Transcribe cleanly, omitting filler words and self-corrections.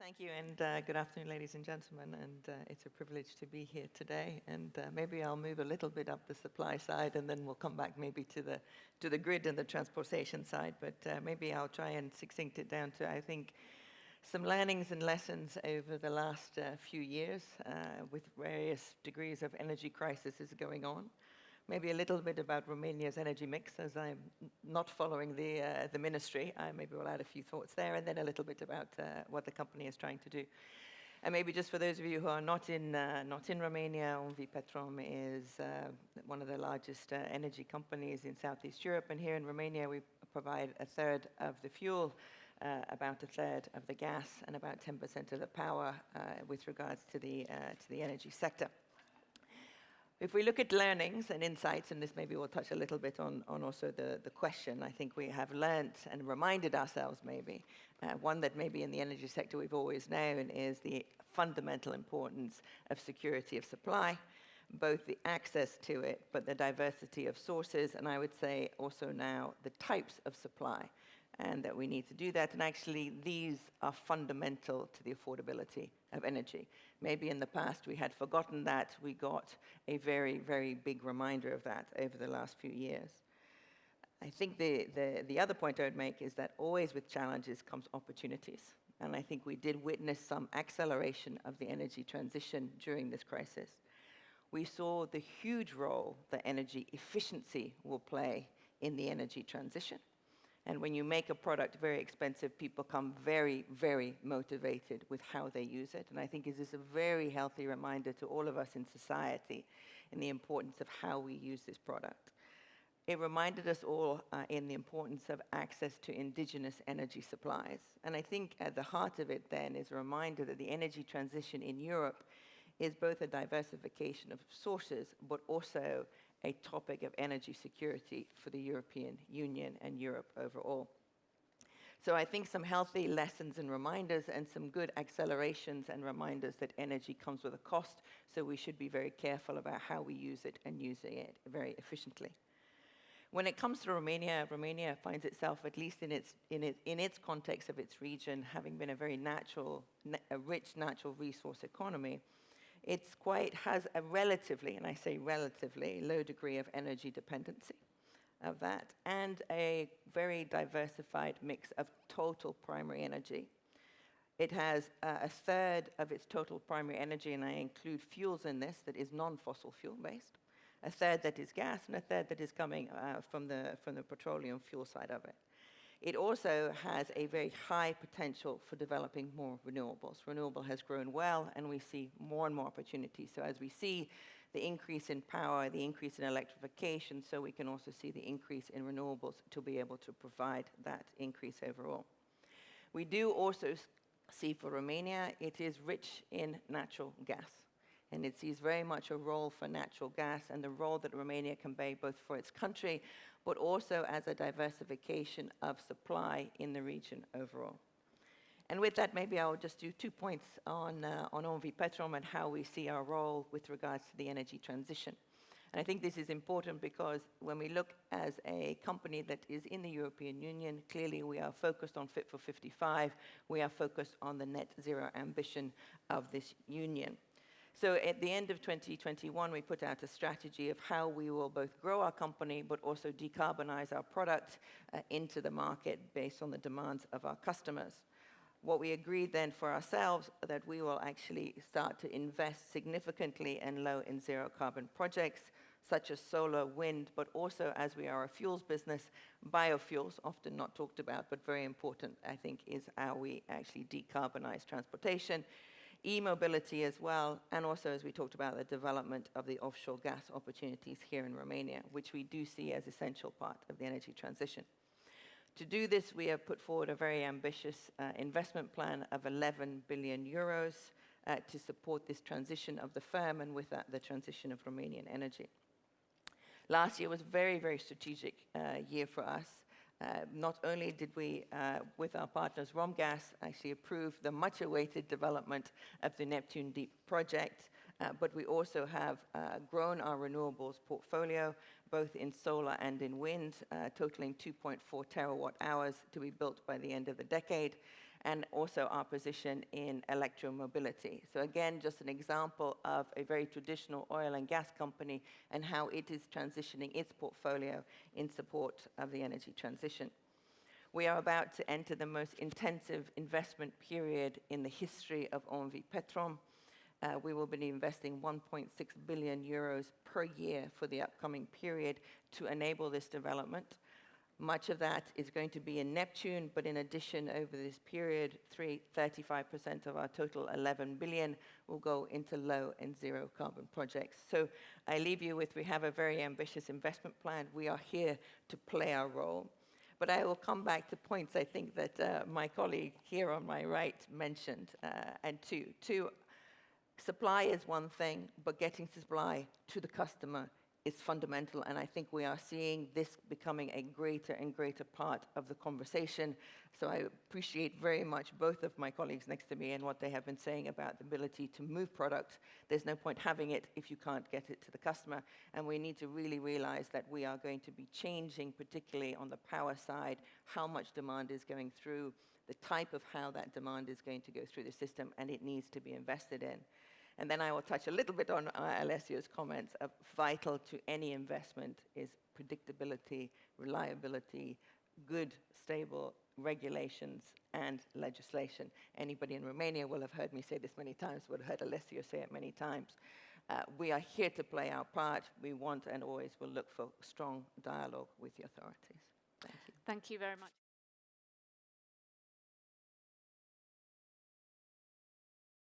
Thank you, and good afternoon, ladies and gentlemen. And it's a privilege to be here today. And maybe I'll move a little bit up the supply side, and then we'll come back maybe to the grid and the transportation side. But maybe I'll try and succinct it down to, I think, some learnings and lessons over the last few years with various degrees of energy crises going on. Maybe a little bit about Romania's energy mix, as I'm not following the ministry. I maybe will add a few thoughts there, and then a little bit about what the company is trying to do. And maybe just for those of you who are not in Romania, Petrom is one of the largest energy companies in Southeast Europe. And here in Romania, we provide a third of the fuel, about a third of the gas, and about 10% of the power with regards to the energy sector. If we look at learnings and insights, and this maybe will touch a little bit on also the question, I think we have learned and reminded ourselves maybe, one that maybe in the energy sector we've always known is the fundamental importance of security of supply, both the access to it, but the diversity of sources, and I would say also now the types of supply, and that we need to do that. And actually, these are fundamental to the affordability of energy. Maybe in the past we had forgotten that. We got a very, very big reminder of that over the last few years. I think the other point I would make is that always with challenges comes opportunities. And I think we did witness some acceleration of the energy transition during this crisis. We saw the huge role that energy efficiency will play in the energy transition. And when you make a product very expensive, people become very, very motivated with how they use it. And I think it is a very healthy reminder to all of us in society in the importance of how we use this product. It reminded us all in the importance of access to indigenous energy supplies. And I think at the heart of it then is a reminder that the energy transition in Europe is both a diversification of sources, but also a topic of energy security for the European Union and Europe overall. So I think some healthy lessons and reminders and some good accelerations and reminders that energy comes with a cost, so we should be very careful about how we use it and using it very efficiently. When it comes to Romania, Romania finds itself, at least in its context of its region, having been a very rich natural resource economy. Has a relatively, and I say relatively, low degree of energy dependency of that, and a very diversified mix of total primary energy. It has a third of its total primary energy, and I include fuels in this, that is non-fossil fuel based, a third that is gas, and a third that is coming from the petroleum fuel side of it. It also has a very high potential for developing more renewables. Renewable has grown well, and we see more and more opportunities. So as we see the increase in power, the increase in electrification, so we can also see the increase in renewables to be able to provide that increase overall. We do also see for Romania, it is rich in natural gas. And it sees very much a role for natural gas and the role that Romania can play both for its country, but also as a diversification of supply in the region overall. And with that, maybe I'll just do 2 points on Petrom and how we see our role with regards to the energy transition. And I think this is important because when we look as a company that is in the European Union, clearly we are focused on Fit for 55. We are focused on the net zero ambition of this union. So at the end of 2021, we put out a strategy of how we will both grow our company, but also decarbonize our product into the market based on the demands of our customers. What we agreed then for ourselves, that we will actually start to invest significantly in low and zero carbon projects, such as solar, wind, but also, as we are a fuels business, biofuels, often not talked about, but very important, I think, is how we actually decarbonize transportation, e-mobility as well, and also, as we talked about, the development of the offshore gas opportunities here in Romania, which we do see as essential part of the energy transition. To do this, we have put forward a very ambitious investment plan of 11 billion euros to support this transition of the firm, and with that, the transition of Romanian energy. Last year was a very, very strategic year for us. Not only did we, with our partners Romgaz, actually approve the much-awaited development of the Neptune Deep project, But we also have grown our renewables portfolio, both in solar and in wind, totaling 2.4 terawatt hours to be built by the end of the decade, and also our position in electromobility. So again, just an example of a very traditional oil and gas company and how it is transitioning its portfolio in support of the energy transition. We are about to enter the most intensive investment period in the history of OMV Petrom. We will be investing 1.6 billion euros per year for the upcoming period to enable this development. Much of that is going to be in Neptune, but in addition, over this period, 35% of our total 11 billion will go into low and zero carbon projects. So I leave you with, we have a very ambitious investment plan. We are here to play our role. But I will come back to points I think that my colleague here on my right mentioned, and two. Supply is one thing, but getting supply to the customer is fundamental, and I think we are seeing this becoming a greater and greater part of the conversation. So I appreciate very much both of my colleagues next to me and what they have been saying about the ability to move product. There's no point having it if you can't get it to the customer, and we need to really realize that we are going to be changing, particularly on the power side, how much demand is going through, the type of how that demand is going to go through the system, and it needs to be invested in. And then I will touch a little bit on Alessio's comments of vital to any investment is predictability, reliability, good, stable regulations and legislation. Anybody in Romania will have heard me say this many times, would have heard Alessio say it many times. We are here to play our part. We want and always will look for strong dialogue with the authorities. Thank you. Thank you very much.